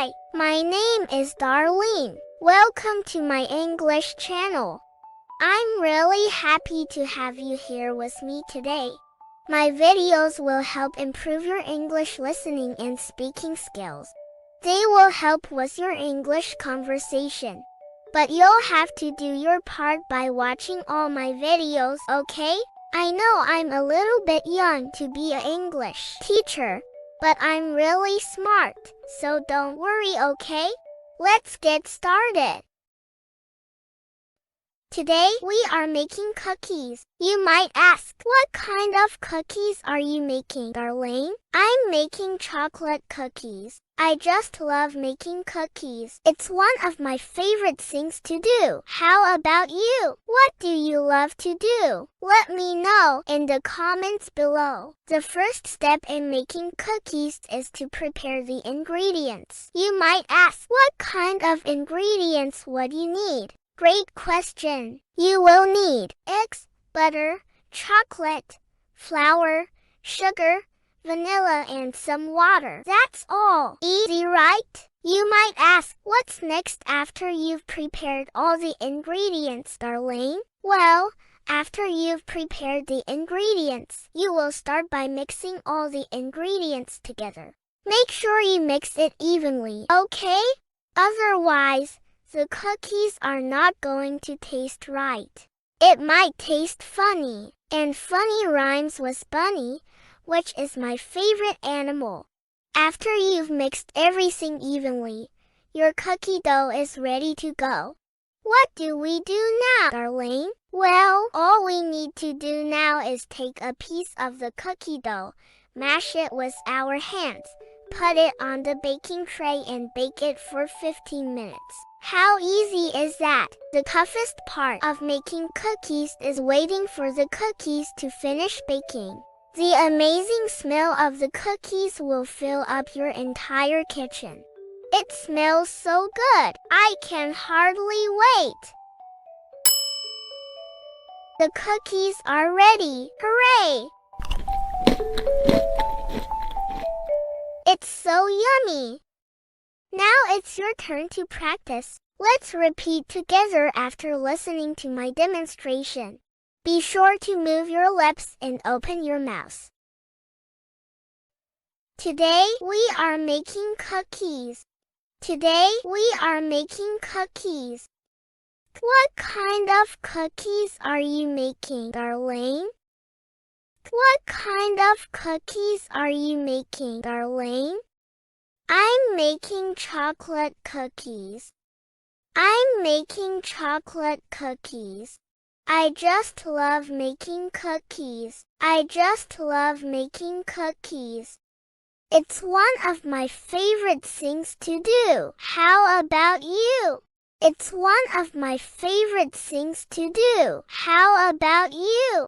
Hi, my name is Darlene. Welcome to my English channel. I'm really happy to have you here with me today. My videos will help improve your English listening and speaking skills. They will help with your English conversation. But you'll have to do your part by watching all my videos, okay? I know I'm a little bit young to be an English teacher, but I'm really smart, so don't worry, okay? Let's get started. Today we are making cookies. You might ask, what kind of cookies are you making, Darlene? I'm making chocolate cookies. I just love making cookies. It's one of my favorite things to do. How about you? What do you love to do? Let me know in the comments below. The first step in making cookies is to prepare the ingredients. You might ask, what kind of ingredients would you need? Great question. You will need eggs, butter, chocolate, flour, sugar, vanilla, and some water. That's all. Easy, right? You might ask, what's next after you've prepared all the ingredients, Darlene? Well, after you've prepared the ingredients, you will start by mixing all the ingredients together. Make sure you mix it evenly, okay? Otherwise, the cookies are not going to taste right. It might taste funny, and funny rhymes with bunny, which is my favorite animal. After you've mixed everything evenly, your cookie dough is ready to go. What do we do now, Darlene? Well, all we need to do now is take a piece of the cookie dough, mash it with our hands, put it on the baking tray and bake it for 15 minutes. How easy is that? The toughest part of making cookies is waiting for the cookies to finish baking. The amazing smell of the cookies will fill up your entire kitchen. It smells so good, I can hardly wait. The cookies are ready. Hooray! It's so yummy. Now it's your turn to practice. Let's repeat together after listening to my demonstration. Be sure to move your lips and open your mouth. Today we are making cookies. Today we are making cookies. What kind of cookies are you making, Darlene? What kind of cookies are you making, Darlene? I'm making chocolate cookies. I'm making chocolate cookies. I just love making cookies. I just love making cookies. It's one of my favorite things to do. How about you? It's one of my favorite things to do. How about you?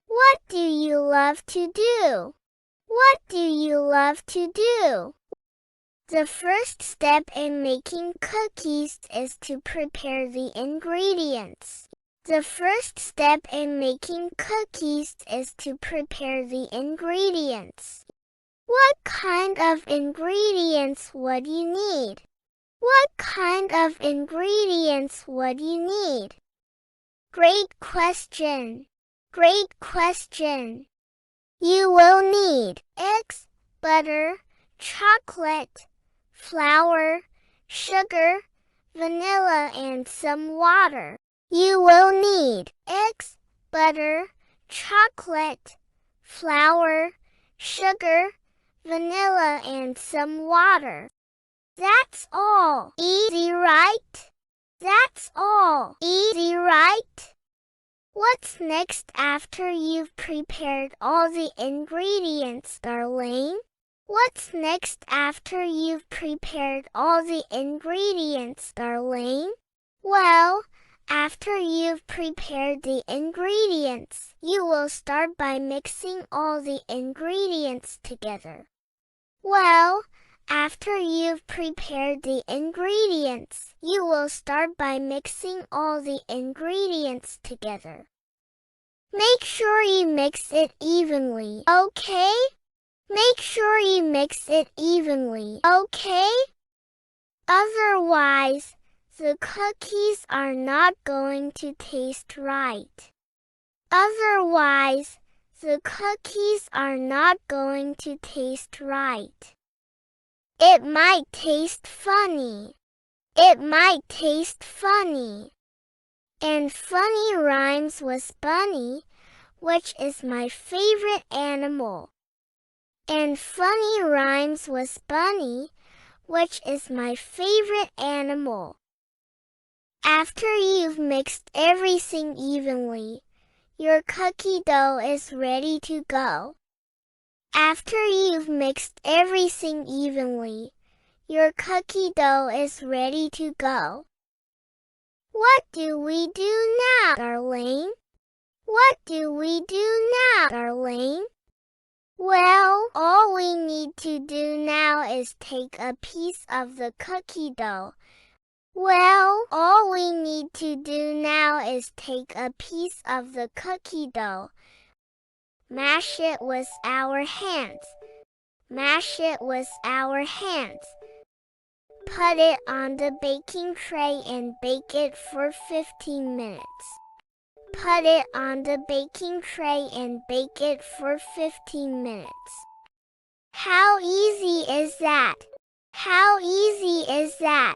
What do you love to do? What do you love to do? The first step in making cookies is to prepare the ingredients. The first step in making cookies is to prepare the ingredients. What kind of ingredients would you need? What kind of ingredients would you need? Great question. Great question. You will need eggs, butter, chocolate, flour, sugar, vanilla, and some water. You will need eggs, butter, chocolate, flour, sugar, vanilla, and some water. That's all. Easy, right? That's all. Easy, right? What's next after you've prepared all the ingredients, Darlene? What's next after you've prepared all the ingredients, Darlene? Well, after you've prepared the ingredients, you will start by mixing all the ingredients together. Well, after you've prepared the ingredients, you will start by mixing all the ingredients together. Make sure you mix it evenly, okay? Make sure you mix it evenly, okay? Otherwise, the cookies are not going to taste right. Otherwise, the cookies are not going to taste right. It might taste funny. It might taste funny. And funny rhymes with bunny, which is my favorite animal. And funny rhymes with bunny, which is my favorite animal. After you've mixed everything evenly, your cookie dough is ready to go. After you've mixed everything evenly, your cookie dough is ready to go. What do we do now, Darlene? What do we do now, Darlene? Well, all we need to do now is take a piece of the cookie dough. Well, all we need to do now is take a piece of the cookie dough. Mash it with our hands. Mash it with our hands. Put it on the baking tray and bake it for 15 minutes. Put it on the baking tray and bake it for 15 minutes. How easy is that? How easy is that?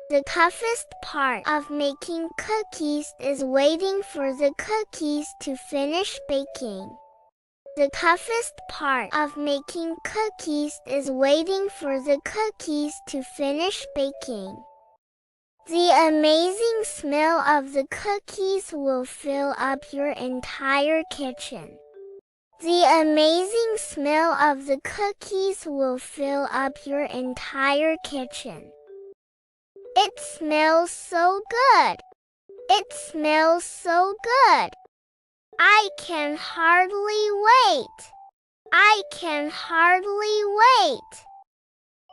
The toughest part of making cookies is waiting for the cookies to finish baking. The toughest part of making cookies is waiting for the cookies to finish baking. The amazing smell of the cookies will fill up your entire kitchen. The amazing smell of the cookies will fill up your entire kitchen. It smells so good. It smells so good. I can hardly wait. I can hardly wait.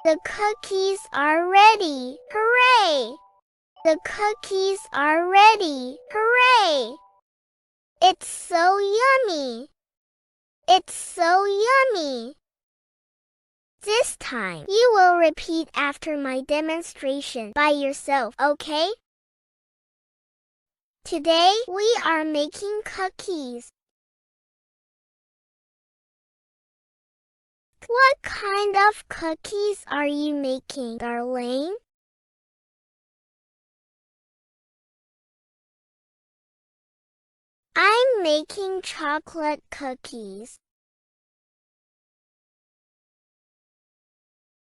The cookies are ready. Hooray! The cookies are ready. Hooray! It's so yummy. It's so yummy. This time, you will repeat after my demonstration by yourself, okay? Today, we are making cookies. What kind of cookies are you making, Darlene? I'm making chocolate cookies.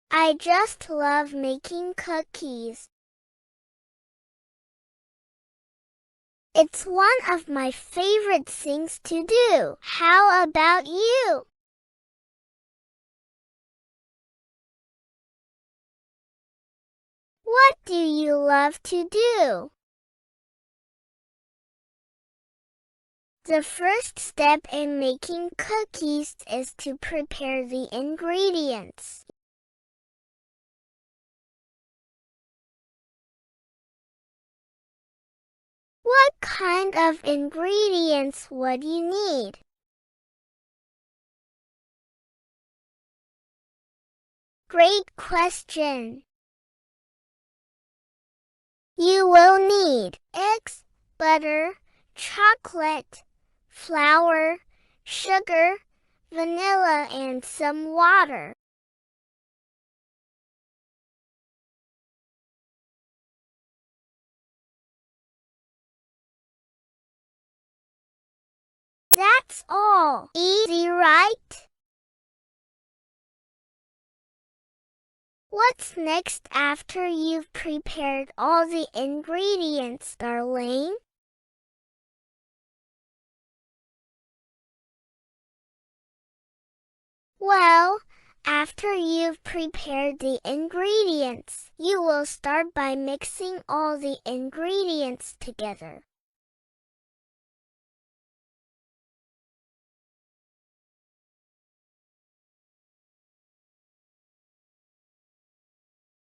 I just love making cookies. It's one of my favorite things to do. How about you? What do you love to do? The first step in making cookies is to prepare the ingredients. What kind of ingredients would you need? Great question. You will need eggs, butter, chocolate, flour, sugar, vanilla, and some water. That's all. Easy, right? What's next after you've prepared all the ingredients, Darlene? Well, after you've prepared the ingredients, you will start by mixing all the ingredients together.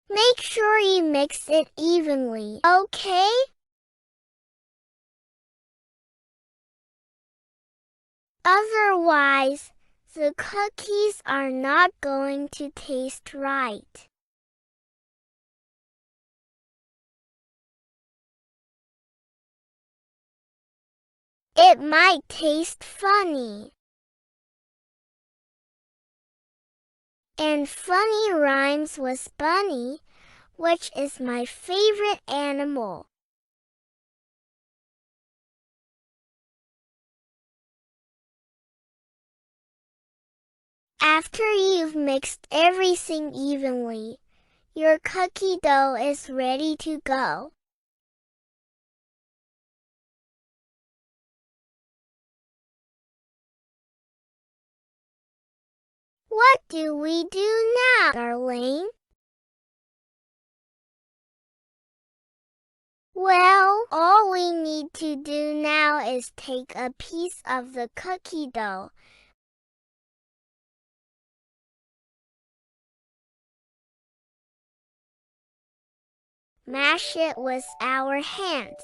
Make sure you mix it evenly, okay? Otherwise, the cookies are not going to taste right. It might taste funny. And funny rhymes with bunny, which is my favorite animal. After you've mixed everything evenly, your cookie dough is ready to go. What do we do now, Darlene? Well, all we need to do now is take a piece of the cookie dough, mash it with our hands,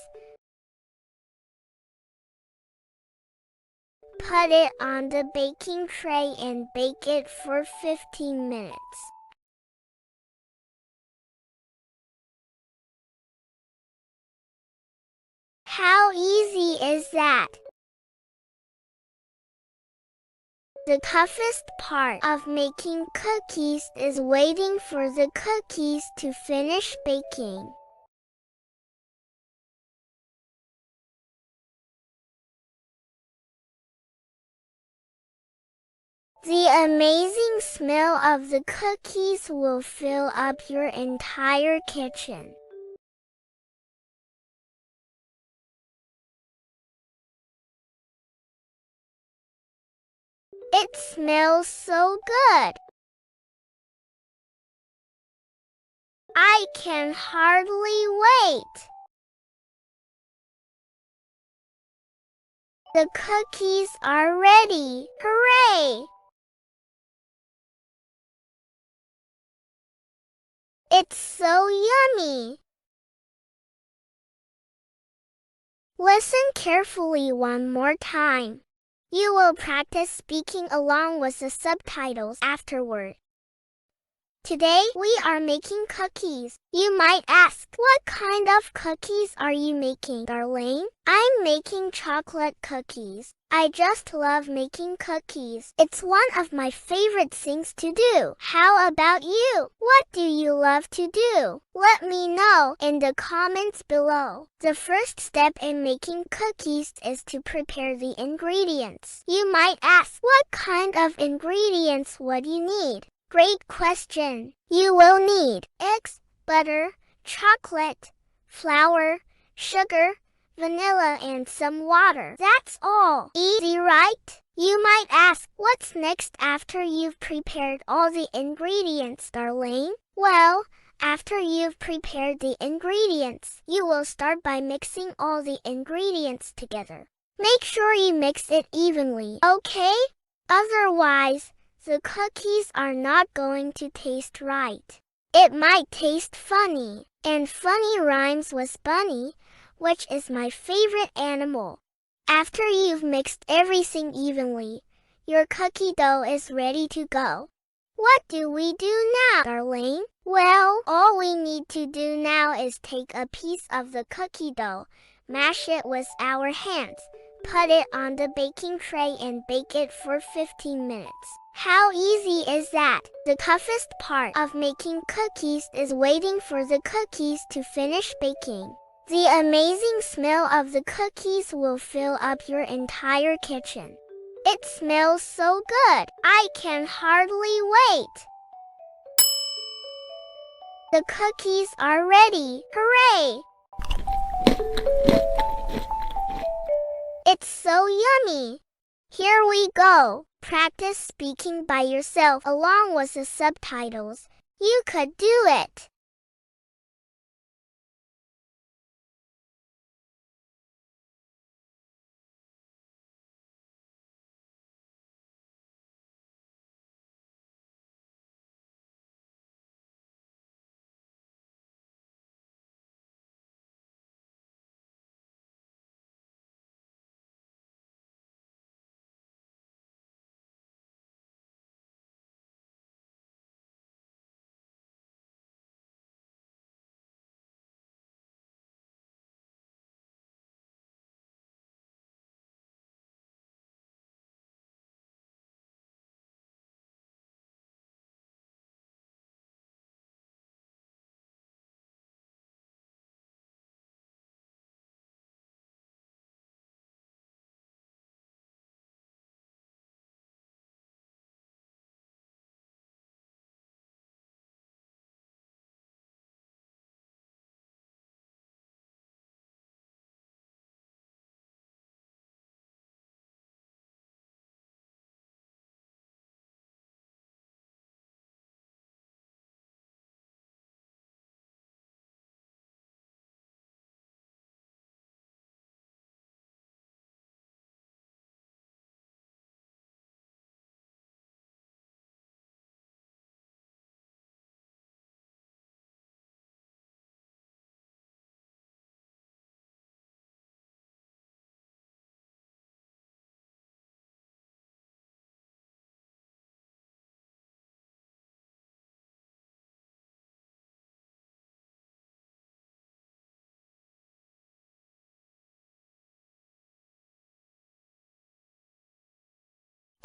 put it on the baking tray and bake it for 15 minutes. How easy is that? The toughest part of making cookies is waiting for the cookies to finish baking. The amazing smell of the cookies will fill up your entire kitchen. It smells so good. I can hardly wait. The cookies are ready. Hooray! It's so yummy. Listen carefully one more time. You will practice speaking along with the subtitles afterward. Today, we are making cookies. You might ask, what kind of cookies are you making, Darlene? I'm making chocolate cookies. I just love making cookies. It's one of my favorite things to do. How about you? What do you love to do? Let me know in the comments below. The first step in making cookies is to prepare the ingredients. You might ask, what kind of ingredients would you need? Great question. You will need eggs, butter, chocolate, flour, sugar, vanilla, and some water. That's all. Easy, right? You might ask, what's next after you've prepared all the ingredients, Darlene? Well, after you've prepared the ingredients, you will start by mixing all the ingredients together. Make sure you mix it evenly, okay? Otherwise, the cookies are not going to taste right. It might taste funny, and funny rhymes with bunny, which is my favorite animal. After you've mixed everything evenly, your cookie dough is ready to go. What do we do now, Darlene? Well, all we need to do now is take a piece of the cookie dough, mash it with our hands, put it on the baking tray and bake it for 15 minutes. How easy is that? The toughest part of making cookies is waiting for the cookies to finish baking. The amazing smell of the cookies will fill up your entire kitchen. It smells so good. I can hardly wait. The cookies are ready. Hooray! It's so yummy. Here we go. Practice speaking by yourself along with the subtitles. You could do it.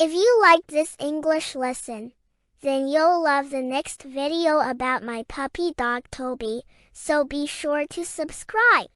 If you liked this English lesson, then you'll love the next video about my puppy dog Toby, so be sure to subscribe.